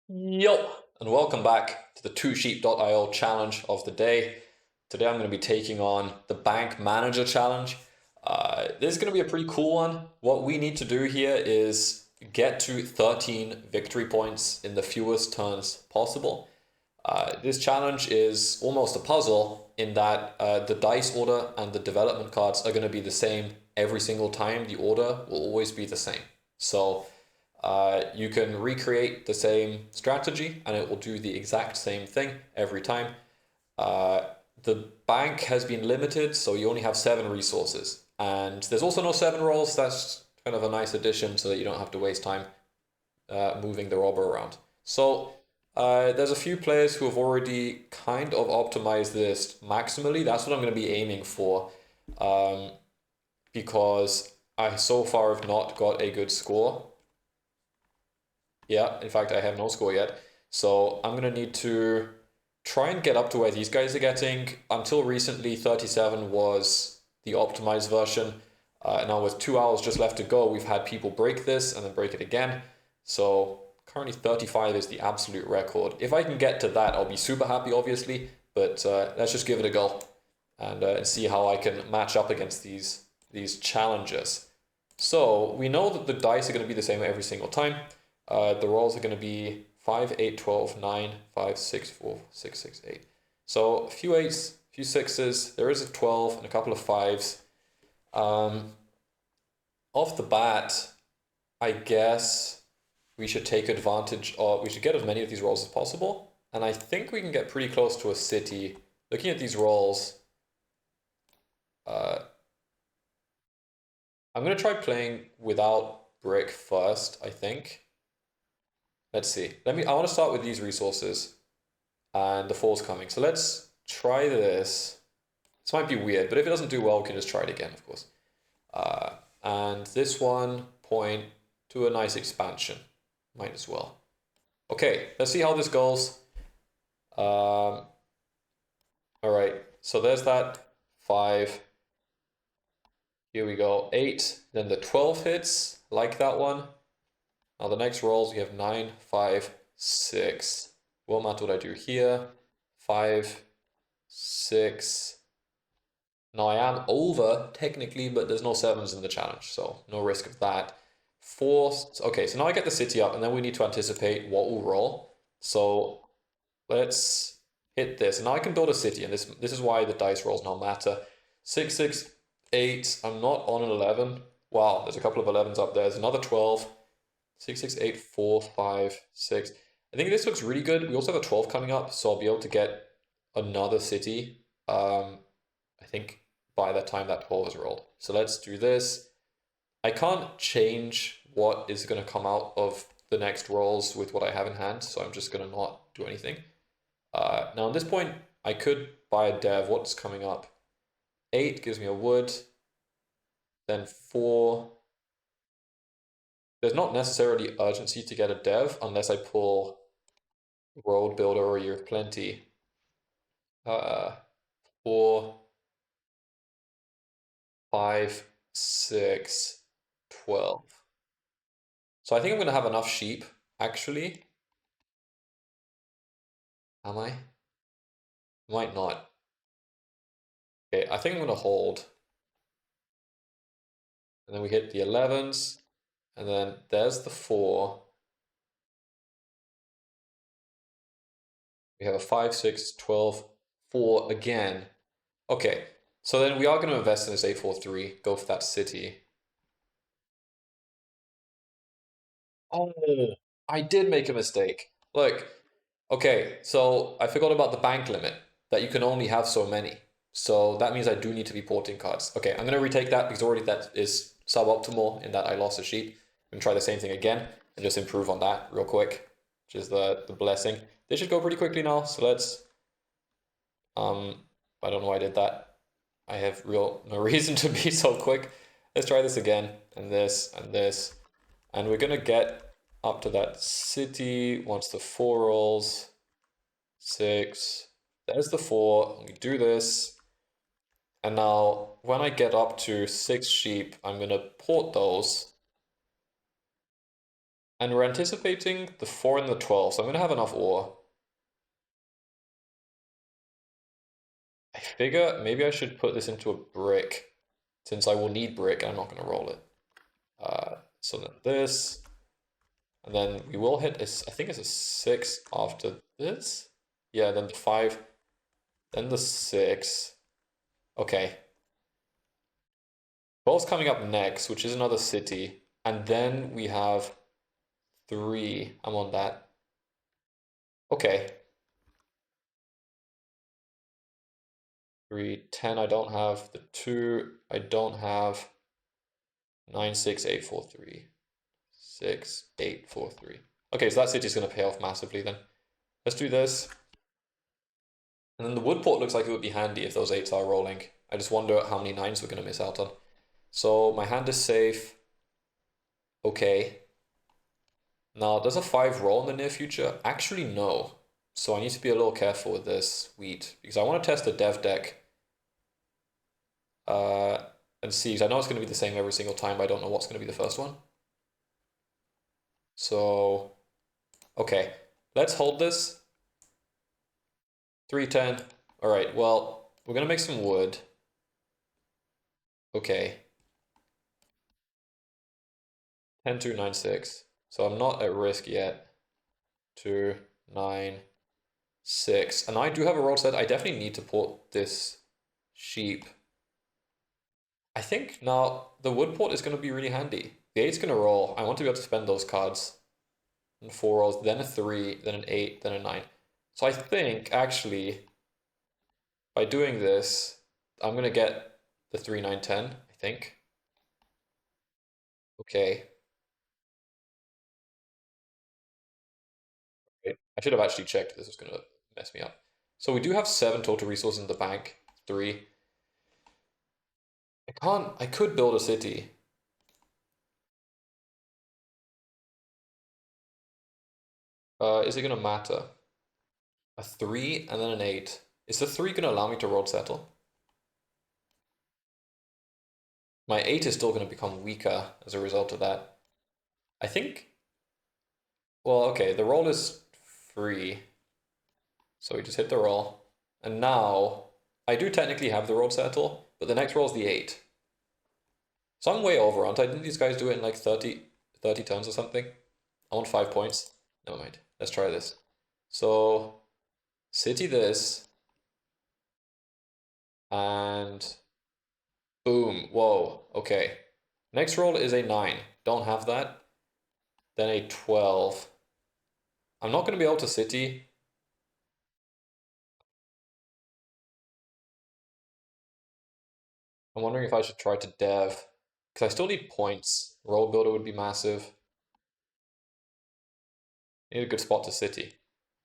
Yo, and welcome back to the twosheep.io challenge of the day. Today I'm going to be taking on the Bank Manager Challenge. This is going to be a pretty cool one. What we need to do here is get to 13 victory points in the fewest turns possible. This challenge is almost a puzzle in that the dice order and the development cards are going to be the same every single time. The order will always be the same. So you can recreate the same strategy and it will do the exact same thing every time. The bank has been limited, so you only have 7 resources. And there's also no 7 rolls. That's kind of a nice addition so that you don't have to waste time moving the robber around. So there's a few players who have already kind of optimized this maximally. That's what I'm going to be aiming for because I so far have not got a good score. Yeah, in fact, I have no score yet. So I'm going to need to try and get up to where these guys are getting. Until recently, 37 was the optimized version. Now with 2 hours just left to go, we've had people break this and then break it again. So currently 35 is the absolute record. If I can get to that, I'll be super happy, obviously. But let's just give it a go and see how I can match up against these challenges. So we know that the dice are going to be the same every single time. The rolls are going to be 5, 8, 12, 9, 5, 6, 4, 6, 6, 8. So a few 8s, a few 6s, there is a 12 and a couple of 5s. Off the bat, I guess we should take advantage of, we should get as many of these rolls as possible. And I think we can get pretty close to a city. Looking at these rolls, I'm going to try playing without brick first, I think. Let's see. I want to start with these resources and the fall's coming. So let's try this. This might be weird, but if it doesn't do well, we can just try it again, of course. And this one point to a nice expansion. Might as well. Okay, let's see how this goes. All right, so there's that 5. Here we go, 8. Then the 12 hits, like that one. Now the next rolls, we have 9, 5, 6. What matter what I do here? 5, 6. Now I am over, technically, but there's no 7s in the challenge, so no risk of that. 4, okay, so now I get the city up, and then we need to anticipate what will roll. So let's hit this. And now I can build a city, and this is why the dice rolls now matter. 6, 6, 8. I'm not on an 11. Wow, there's a couple of 11s up there. There's another 12. 6, 6, 8, 4, 5, 6. I think this looks really good. We also have a 12 coming up, so I'll be able to get another city. I think by the time that 12 is rolled. So let's do this. I can't change what is going to come out of the next rolls with what I have in hand, so I'm just going to not do anything. Now at this point, I could buy a dev. What's coming up? 8 gives me a wood. Then 4. There's not necessarily urgency to get a dev unless I pull road builder or year of plenty. 4, 5, 6, 12. So I think I'm going to have enough sheep, actually. Am I? Might not. Okay, I think I'm going to hold. And then we hit the 11s. And then there's the 4. We have a 5, 6, 12, 4 again. Okay, so then we are going to invest in this 8, 4, 3, go for that city. Oh, I did make a mistake. Look, okay, so I forgot about the bank limit, that you can only have so many. So that means I do need to be porting cards. Okay, I'm going to retake that because already that is suboptimal in that I lost a sheep. I'm going to try the same thing again and just improve on that real quick, which is the blessing. They should go pretty quickly now, so let's... I don't know why I did that. I have no reason to be so quick. Let's try this again, and this, and this. And we're going to get up to that city once the 4 rolls. 6. There's the 4. We do this. And now when I get up to 6 sheep, I'm going to port those. And we're anticipating the 4 and the 12, so I'm going to have enough ore. I figure maybe I should put this into a brick, since I will need brick and I'm not going to roll it. So then this, and then we will hit, I think it's a 6 after this. Yeah, then the 5, then the 6. Okay. 12's coming up next, which is another city. And then we have 3. I'm on that. Okay. 3, 10, I don't have. The 2, I don't have. 9, 6, 8, 4, 3. 6, 8, 4, 3. Okay, so that city's going to pay off massively then. Let's do this. And then the wood port looks like it would be handy if those 8s are rolling. I just wonder how many 9s we're going to miss out on. So my hand is safe. Okay. Now, does a 5 roll in the near future? Actually, no. So I need to be a little careful with this wheat because I want to test the dev deck and see. 'Cause I know it's going to be the same every single time, but I don't know what's going to be the first one. So, okay, let's hold this. 310. All right, well, we're going to make some wood. Okay. 10, 2, 9, 6. So I'm not at risk yet. 2, 9, 6. And I do have a roll set. I definitely need to port this sheep. I think now the wood port is going to be really handy. The 8's going to roll. I want to be able to spend those cards. And 4 rolls, then a 3, then an 8, then a 9. So I think, actually, by doing this, I'm going to get the 3, 9, 10, I think. Okay. I should have actually checked this was going to mess me up. So we do have 7 total resources in the bank. 3. I could build a city. Is it going to matter? A 3 and then an 8. Is the 3 going to allow me to road settle? My 8 is still going to become weaker as a result of that. I think, well, okay, the roll is free. So we just hit the roll. And now, I do technically have the road settle, but the next roll is the 8. So I'm way over, aren't I? Didn't these guys do it in like 30 turns or something? I want 5 points. Never mind. Let's try this. So, city this. And boom. Whoa. Okay. Next roll is a 9. Don't have that. Then a 12. I'm not going to be able to city. I'm wondering if I should try to dev. Because I still need points. Roll builder would be massive. Need a good spot to city.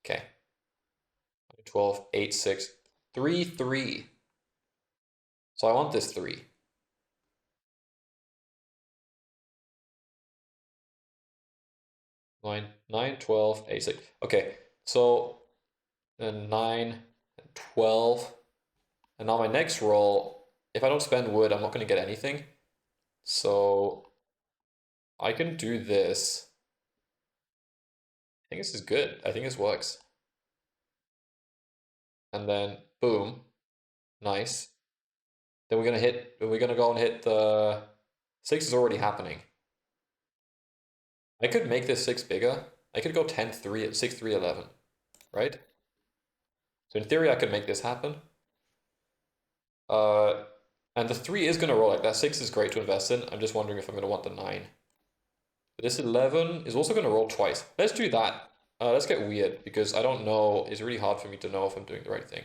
Okay. 12, 8, 6, 3, 3. So I want this 3. 9, 9, 12, 8, 6. Okay, so then 9, 12. And now my next roll, if I don't spend wood, I'm not going to get anything. So I can do this. I think this is good. I think this works. And then boom. Nice. Then we're gonna go and hit the 6 is already happening. I could make this 6 bigger. I could go 10, 3 at 6, 3, 11. Right? So in theory I could make this happen. And the 3 is gonna roll like that. 6 is great to invest in. I'm just wondering if I'm gonna want the 9. But this 11 is also gonna roll twice. Let's do that. Let's get weird because I don't know. It's really hard for me to know if I'm doing the right thing.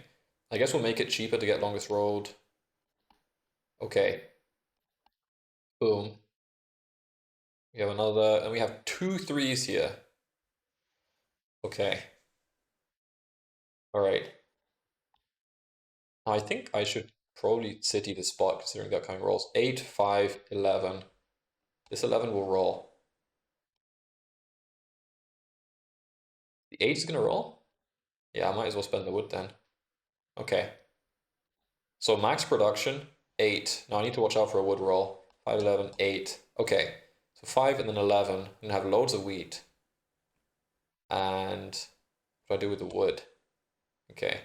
I guess we'll make it cheaper to get longest rolled. Okay. Boom. We have another, and we have 2 3s here. Okay. All right. I think I should probably city the spot considering the upcoming rolls. 8, 5, 11. This 11 will roll. The 8 is gonna roll? Yeah, I might as well spend the wood then. Okay. So max production, 8. Now I need to watch out for a wood roll. 5, 11, 8. Okay. So 5 and then 11. I'm gonna have loads of wheat. And what do I do with the wood? Okay.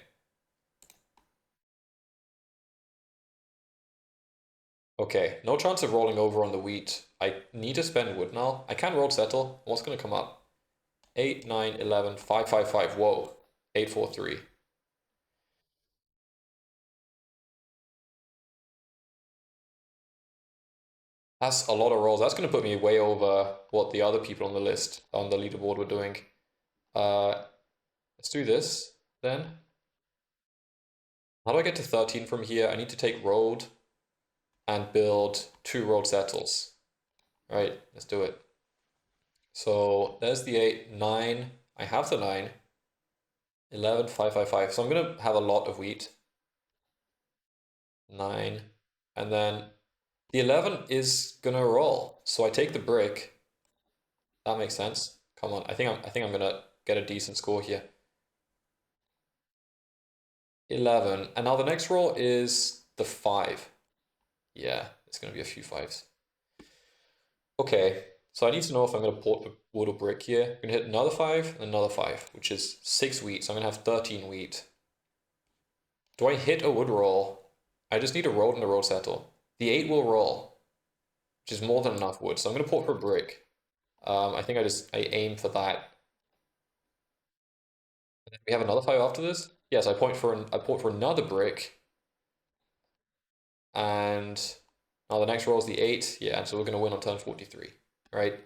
Okay, no chance of rolling over on the wheat. I need to spend wood now. I can roll settle. What's going to come up? 8, 9, 11, 5, 5, 5. Whoa. 8, 4, 3. That's a lot of rolls. That's going to put me way over what the other people on the list, on the leaderboard were doing. Uh, let's do this then. How do I get to 13 from here? I need to take road and build 2 road settles. All right, let's do it. So there's the 8, 9. I have the 9. 11, 5, 5, 5. So I'm going to have a lot of wheat. 9. And then the 11 is going to roll. So I take the brick. That makes sense. Come on. I think I'm going to get a decent score here. 11. And now the next roll is the 5. Yeah, it's going to be a few 5s. Okay, so I need to know if I'm going to port the wood or brick here. I'm going to hit another 5 and another 5, which is 6 wheat. So I'm going to have 13 wheat. Do I hit a wood roll? I just need a road and a road settle. The 8 will roll, which is more than enough wood. So I'm going to port for brick. I think I aim for that. And then we have another 5 after this. Yes, I port for another brick. And now the next roll is the 8. Yeah, so we're going to win on turn 43, right?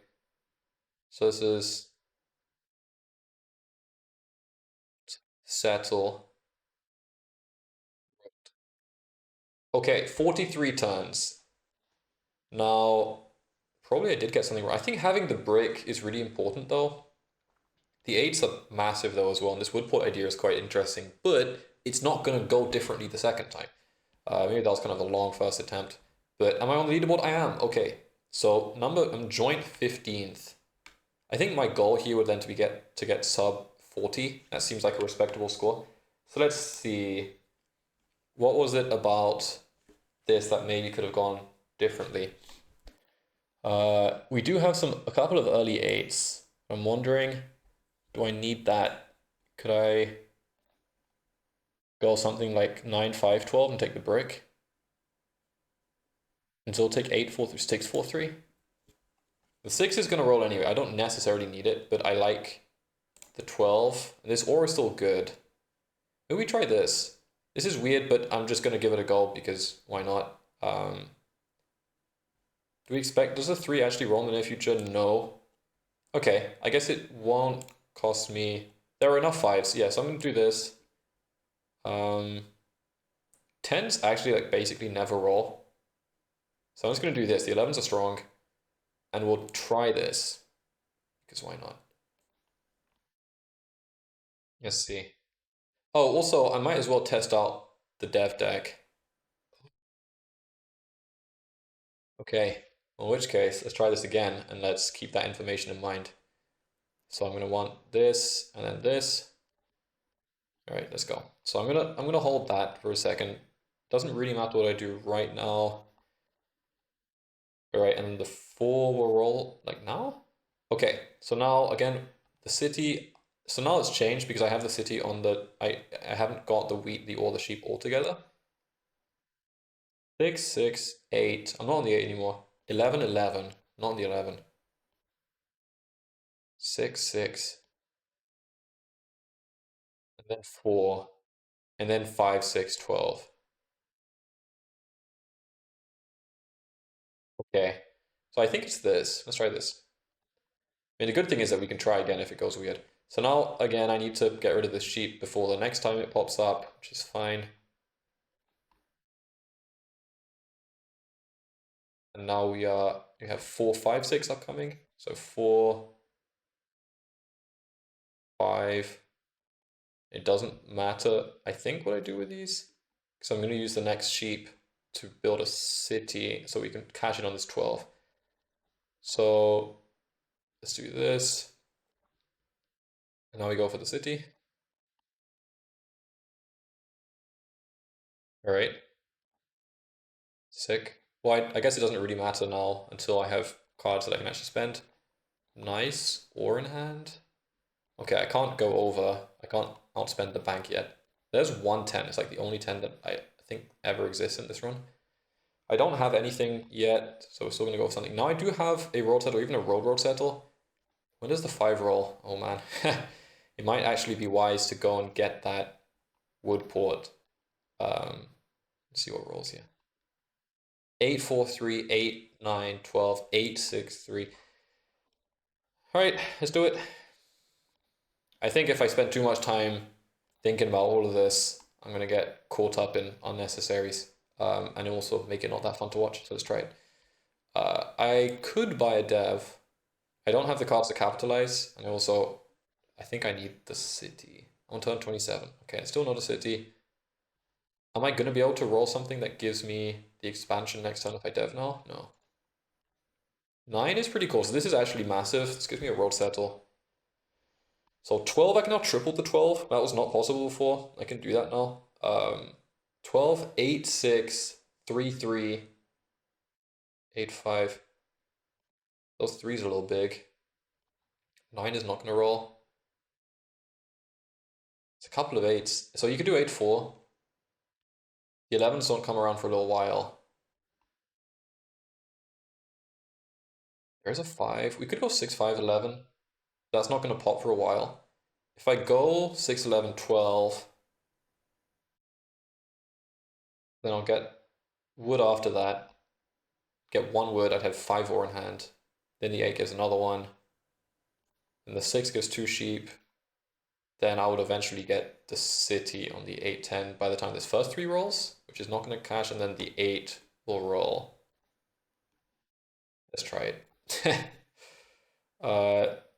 So this is settle. Okay, 43 turns. Now, probably I did get something wrong. I think having the brick is really important though. The 8s are massive though as well, and this wood port idea is quite interesting, but it's not going to go differently the second time. Maybe that was kind of a long first attempt. But am I on the leaderboard? I am. Okay. So I'm joint 15th. I think my goal here would then to get sub 40. That seems like a respectable score. So let's see. What was it about this that maybe could have gone differently? We do have a couple of early 8s. I'm wondering, do I need that? Could I go something like 9, 5, 12 and take the brick? And so take 8, 4, 3, 6, 4, 3? The 6 is going to roll anyway. I don't necessarily need it, but I like the 12. This ore is still good. Maybe we try this. This is weird, but I'm just going to give it a go because why not? Do we expect, does the 3 actually roll in the near future? No. Okay, I guess it won't cost me. There are enough 5s. Yeah, so I'm going to do this. 10s actually like basically never roll. So I'm just going to do this. The 11s are strong. And we'll try this. Because why not? Let's see. Oh, also, I might as well test out the dev deck. Okay, in which case, let's try this again and let's keep that information in mind. So I'm gonna want this and then this. All right, let's go. So I'm gonna hold that for a second. Doesn't really matter what I do right now. All right, and the 4 will roll like now. Okay, so now again the city. So now it's changed because I have the city on the. I haven't got the wheat, the or the sheep all together. 6, 6, 8. I'm not on the 8 anymore. 11, 11. Not on the 11. 6, 6. And then 4. And then 5, 6, 12. Okay. So I think it's this. Let's try this. I mean, the good thing is that we can try again if it goes weird. So now, again, I need to get rid of this sheep before the next time it pops up, which is fine. And now we have 4, 5, 6 upcoming. So 4, 5. It doesn't matter, I think, what I do with these. Because I'm going to use the next sheep to build a city so we can cash in on this 12. So let's do this. And now we go for the city. All right. Sick. Well, I guess it doesn't really matter now until I have cards that I can actually spend. Nice. Ore in hand. Okay, I can't go over. I can't outspend the bank yet. There's 110. It's like the only 10 that I think ever exists in this run. I don't have anything yet, so we're still gonna go with something. Now I do have a road settle, even a road settle. When does the 5 roll? Oh man. It might actually be wise to go and get that wood port. Let's see what rolls here. 8, 4, 3, 8, 9, 12, 8, 6, 3. Alright, let's do it. I think if I spend too much time thinking about all of this, I'm gonna get caught up in unnecessaries. And also make it not that fun to watch, so let's try it. I could buy a dev. I don't have the cards to capitalize, and I think I need the city. On turn 27. Okay, it's still not a city. Am I gonna be able to roll something that gives me the expansion next turn if I dev now? No. 9 is pretty cool, so this is actually massive. This gives me a road settle. So 12, I can now triple the 12. That was not possible before. I can do that now. 12, 8, 6, 3, 3, 8, 5. Those 3s are a little big. 9 is not going to roll. It's a couple of 8s. So you could do 8, 4. The 11s don't come around for a little while. There's a 5. We could go 6, 5, 11. That's not going to pop for a while. If I go 6, 11, 12, then I'll get wood after that. Get 1 wood, I'd have 5 ore in hand. Then the 8 gives another one. And the 6 gives 2 sheep. Then I would eventually get the city on the 8, 10 by the time this first 3 rolls, which is not going to cash, and then the 8 will roll. Let's try it.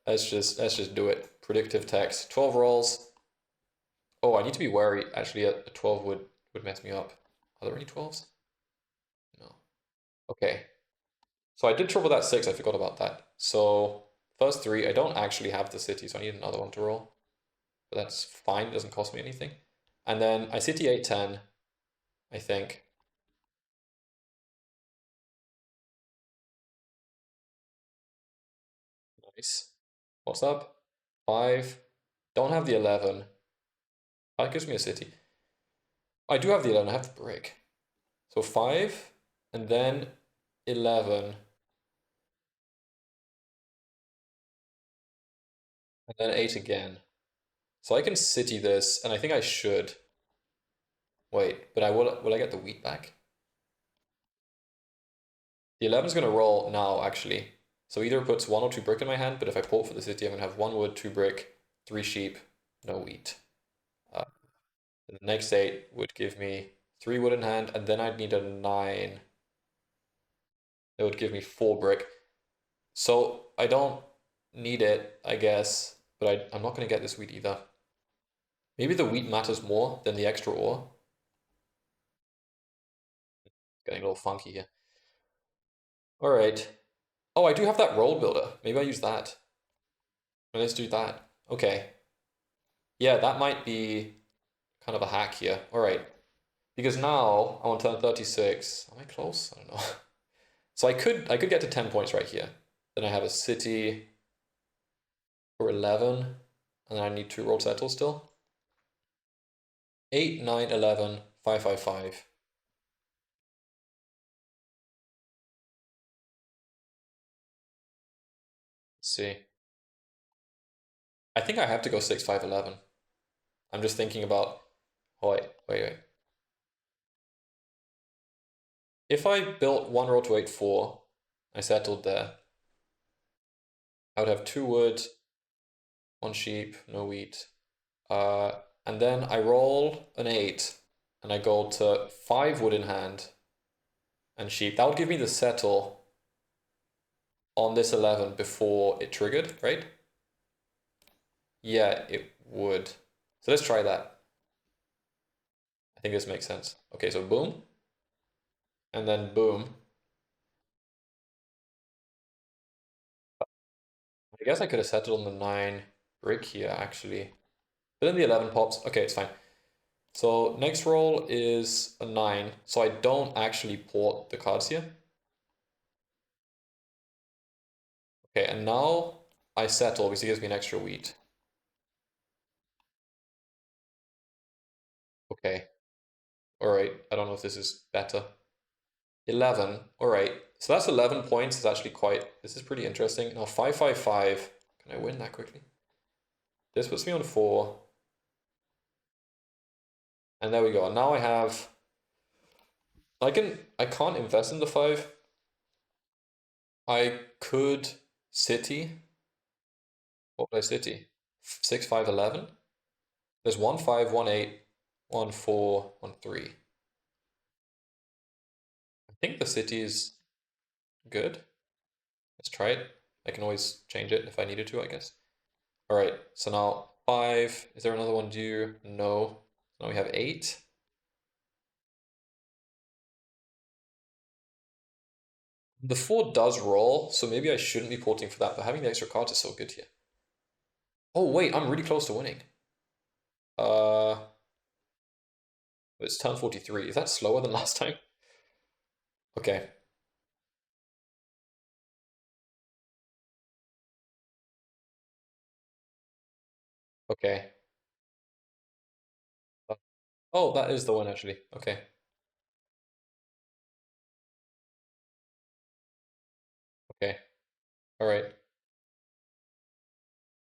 Let's just do it. Predictive text. 12 rolls. Oh, I need to be wary. Actually, a 12 would mess me up. Are there any 12s? No. Okay. So I did triple that 6. I forgot about that. So first 3, I don't actually have the city, so I need another one to roll. But that's fine. It doesn't cost me anything. And then I city 8, 10, I think. Nice. What's up? 5. Don't have the 11. That gives me a city. I do have the 11. I have the brick. So 5, and then 11, and then 8 again. So I can city this, and I think I should. Wait, but will I get the wheat back? The 11 is going to roll now, actually. So either it puts 1 or 2 brick in my hand, but if I pull for the city, I'm going to have 1 wood, 2 brick, 3 sheep, no wheat. The next 8 would give me 3 wood in hand, and then I'd need a 9. It would give me 4 brick. So I don't need it, I guess, but I'm not going to get this wheat either. Maybe the wheat matters more than the extra ore. Getting a little funky here. All right. Oh, I do have that roll builder. Maybe I use that. Let's do that. Okay. Yeah, that might be kind of a hack here. All right. Because now I'm on turn 36. Am I close? I don't know. So I could get to 10 points right here. Then I have a city for 11, and then I need 2 roll settles still. 8, 9, 11, 5, 5, 5. Let's see. I think I have to go 6, 5, 11. I'm just thinking about. Oh, wait. If I built 1 roll to 8, 4, I settled there. I would have 2 wood, 1 sheep, no wheat. And then I roll an 8, and I go to 5 wood in hand and sheep. That would give me the settle on this 11 before it triggered, right? Yeah, it would. So let's try that. I think this makes sense. Okay, so boom, and then boom. I guess I could have settled on the 9 brick here, actually. But then the 11 pops. Okay, it's fine. So next roll is a 9. So I don't actually port the cards here. Okay, and now I settle because it gives me an extra wheat. Okay. All right. I don't know if this is better. 11. All right. So that's 11 points. It's actually quite, this is pretty interesting. Now 555. Can I win that quickly? This puts me on 4. And there we go. Now I have, I can't invest in the 5. I could city. What would I city? 6, 5, 11. There's 1, 5, 1, 8, 1, 4, 1, 3. I think the city is good. Let's try it. I can always change it if I needed to, I guess. All right, so now 5. Is there another one due? No. Now we have 8. The 4 does roll, so maybe I shouldn't be porting for that, but having the extra cards is so good here. Oh, wait, I'm really close to winning. Uh, it's turn 43. Is that slower than last time? Okay. Okay. Oh, that is the one actually. Okay. Okay. All right.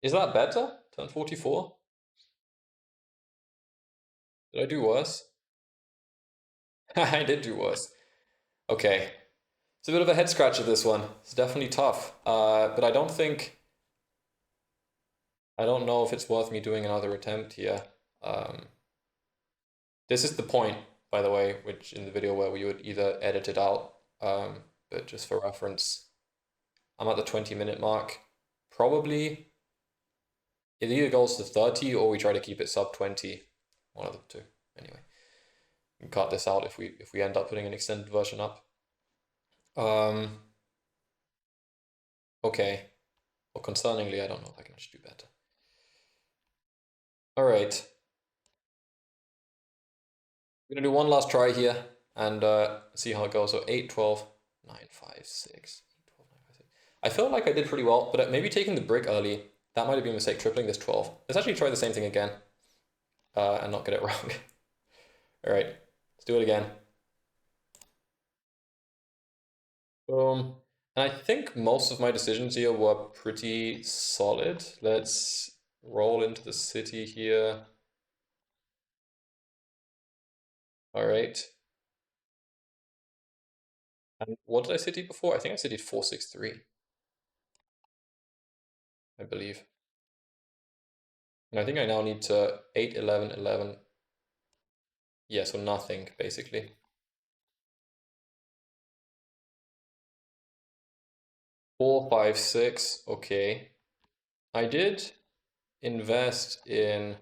Is that better? Turn 44? Did I do worse? I did do worse. Okay. It's a bit of a head scratcher, this one. It's definitely tough. But I don't know if it's worth me doing another attempt here. Um, this is the point, by the way, which in the video where we would either edit it out, but just for reference, I'm at the 20-minute mark. Probably it either goes to 30 or we try to keep it sub 20. One of the two. Anyway, we can cut this out if we end up putting an extended version up. Um, okay. Well, concerningly, I don't know if I can actually do better. All right. We're gonna do one last try here and see how it goes. So 8, 12, 9, 5, 6, 8, 12, 9, 5, 6. I felt like I did pretty well, but maybe taking the brick early, that might have been a mistake, tripling this 12. Let's actually try the same thing again and not get it wrong. All right, let's do it again. Boom. And I think most of my decisions here were pretty solid. Let's roll into the city here. All right. And what did I city before? I think I citied 463, I believe. And I think I now need to 8, 11, 11. Yeah, so nothing, basically. 4, 5, 6. Okay. I did invest in...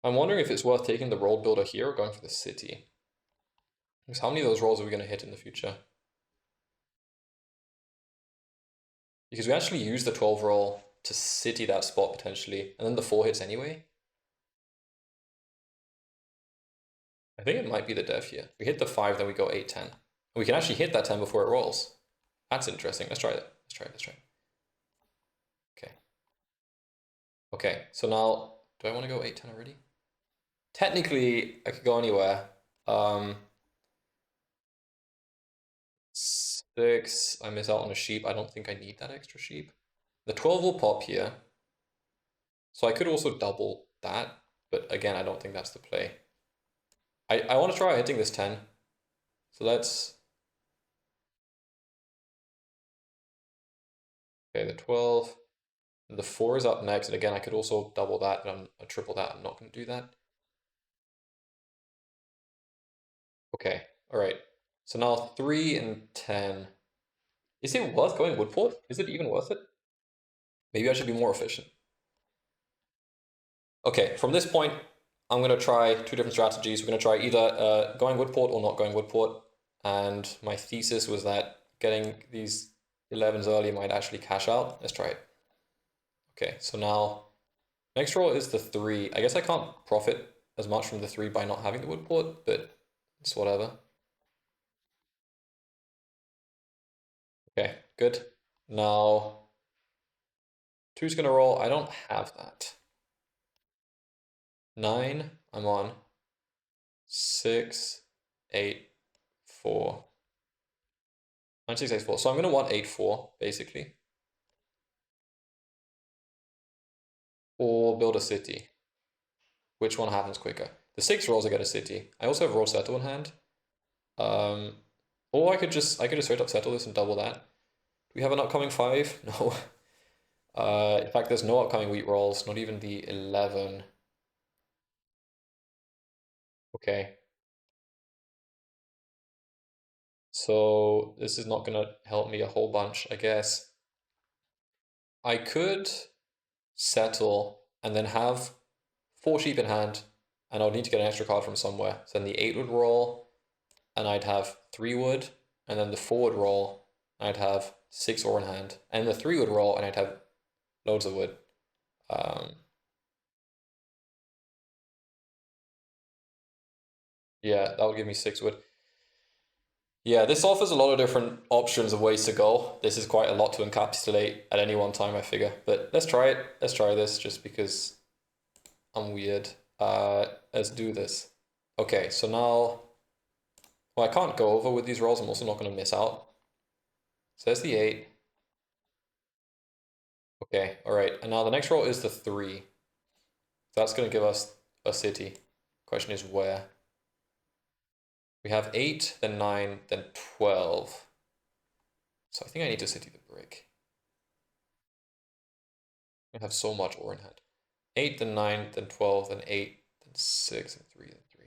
I'm wondering if it's worth taking the roll builder here or going for the city. Because how many of those rolls are we going to hit in the future? Because we actually use the 12 roll to city that spot potentially, and then the 4 hits anyway. I think it might be the dev here. We hit the 5, then we go 8, 10. And we can actually hit that 10 before it rolls. That's interesting. Let's try it. Let's try it. Let's try it. Okay. Okay, so now, do I want to go 8, 10 already? Technically, I could go anywhere. 6, I miss out on a sheep. I don't think I need that extra sheep. The 12 will pop here. So I could also double that, but again, I don't think that's the play. I want to try hitting this 10. So let's... Okay, the 12. And the 4 is up next, and again, I could also double that, but I triple that. I'm not going to do that. Okay, all right. So now 3 and 10. Is it worth going Woodport? Is it even worth it? Maybe I should be more efficient. Okay, from this point, I'm going to try two different strategies. We're going to try either going Woodport or not going Woodport. And my thesis was that getting these 11s early might actually cash out. Let's try it. Okay, so now next roll is the 3. I guess I can't profit as much from the 3 by not having the Woodport, but it's whatever. Okay, good. Now, 2's going to roll. I don't have that. 9, I'm on. 6, 8, 4. 9, 6, 8, 4. So I'm going to want 8, 4, basically. Or build a city. Which one happens quicker? The 6 rolls I get a city. I also have roll settle in hand. Um, or I could just straight up settle this and double that. Do we have an upcoming 5? No. In fact, there's no upcoming wheat rolls, not even the 11. Okay. So this is not gonna help me a whole bunch, I guess. I could settle and then have 4 sheep in hand, and I would need to get an extra card from somewhere. So then the 8 would roll, and I'd have 3 wood, and then the 4 would roll, and I'd have 6 ore in hand, and the 3 would roll, and I'd have loads of wood. Yeah, that would give me 6 wood. Yeah, this offers a lot of different options of ways to go. This is quite a lot to encapsulate at any one time, I figure. But let's try it. Let's try this just because I'm weird. Let's do this. Okay, so now, well, I can't go over with these rolls. I'm also not going to miss out. So there's the 8. Okay, all right. And now the next roll is the 3. So that's going to give us a city. Question is where? We have 8, then 9, then 12. So I think I need to city the brick. I have so much ore in hand. 8, then 9, then 12, then 8, then 6, and 3, then 3.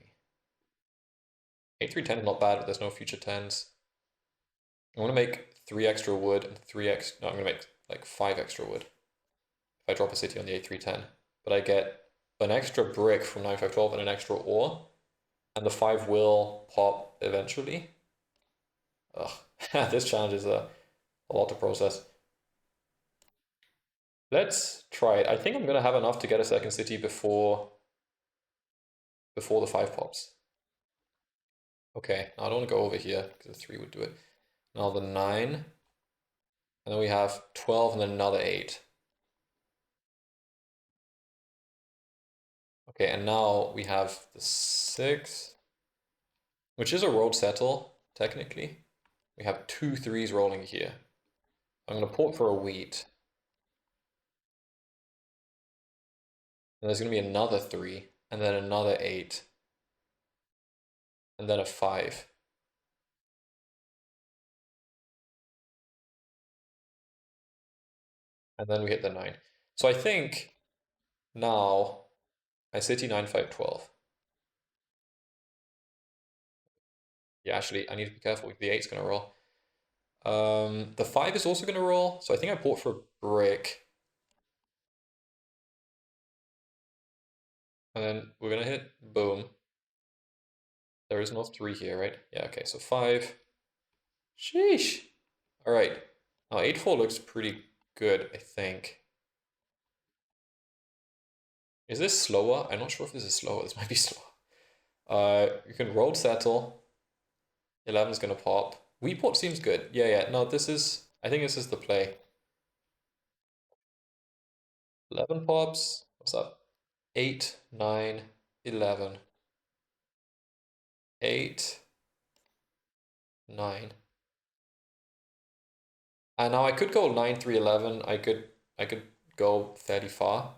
8, 3, 10 is not bad, but there's no future 10s. I'm going to make 3 extra wood and 3 extra. No, I'm going to make like 5 extra wood if I drop a city on the 8, 3, 10. But I get an extra brick from 9, 5, 12 and an extra ore. And the 5 will pop eventually. Ugh, this challenge is a lot to process. Let's try it. I think I'm going to have enough to get a second city before the 5 pops. Okay, now I don't want to go over here because the 3 would do it. Now the 9, and then we have 12 and then another 8. Okay, and now we have the 6, which is a road settle, technically. We have 2 3s rolling here. I'm going to port for a wheat. And there's going to be another 3, and then another 8, and then a 5. And then we hit the 9. So I think now I city 9, 5, 12. Yeah, actually, I need to be careful. The 8's going to roll. The 5 is also going to roll, so I think I port for brick. And then we're going to hit boom. There is no 3 here, right? Yeah, okay, so 5. Sheesh. All right. Now 8-4 looks pretty good, I think. Is this slower? I'm not sure if this is slower. This might be slower. You can roll settle. 11 is going to pop. Weeport seems good. Yeah, yeah. No, this is... I think this is the play. 11 pops. What's up? 8, 9, 11. 8, 9. And now I could go 9, 3, 11. I could go 30 far.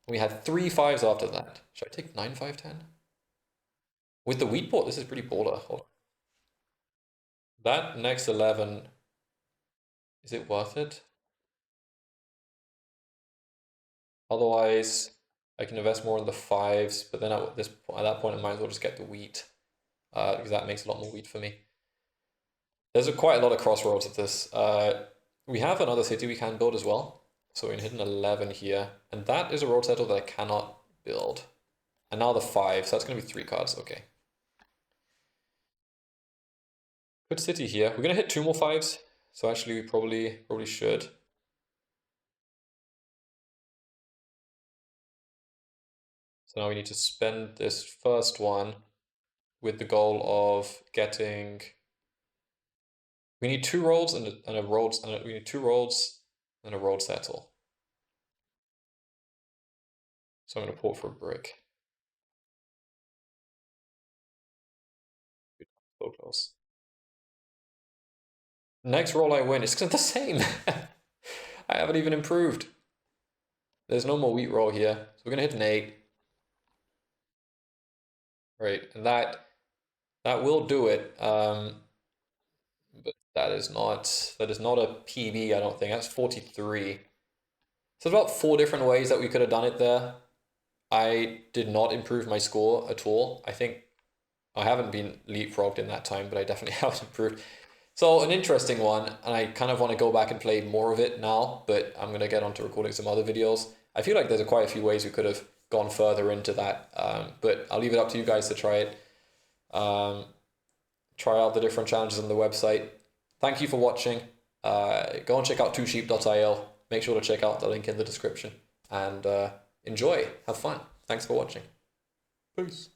We had 3 5s after that. Should I take 9, 5, 10? With the wheat port, this is pretty baller. Hold on. That next 11, is it worth it? Otherwise, I can invest more in the 5s, but then at that point, I might as well just get the wheat, because that makes a lot more wheat for me. There's quite a lot of crossroads at this. We have another city we can build as well. So we're gonna hit an 11 here, and that is a road settle that I cannot build. And now the 5, so that's gonna be 3 cards. Okay. Good city here. We're gonna hit 2 more 5s, so actually we probably should. So now we need to spend this first one with the goal of getting. We need 2 rolls and a road, and we need 2 rolls and a road settle. So I'm going to port for a brick. So close. Next roll I win, it's the same. I haven't even improved. There's no more wheat roll here. So we're going to hit an 8. Right, and that will do it. But that is not a PB, I don't think. That's 43. So there's about 4 different ways that we could have done it there. I did not improve my score at all. I think I haven't been leapfrogged in that time, but I definitely haven't improved. So an interesting one, and I kind of want to go back and play more of it now, but I'm going to get onto recording some other videos. I feel like there's quite a few ways we could have gone further into that, but I'll leave it up to you guys to try it. Try out the different challenges on the website. Thank you for watching. Go and check out twosheep.io. Make sure to check out the link in the description. And enjoy. Have fun. Thanks for watching. Peace.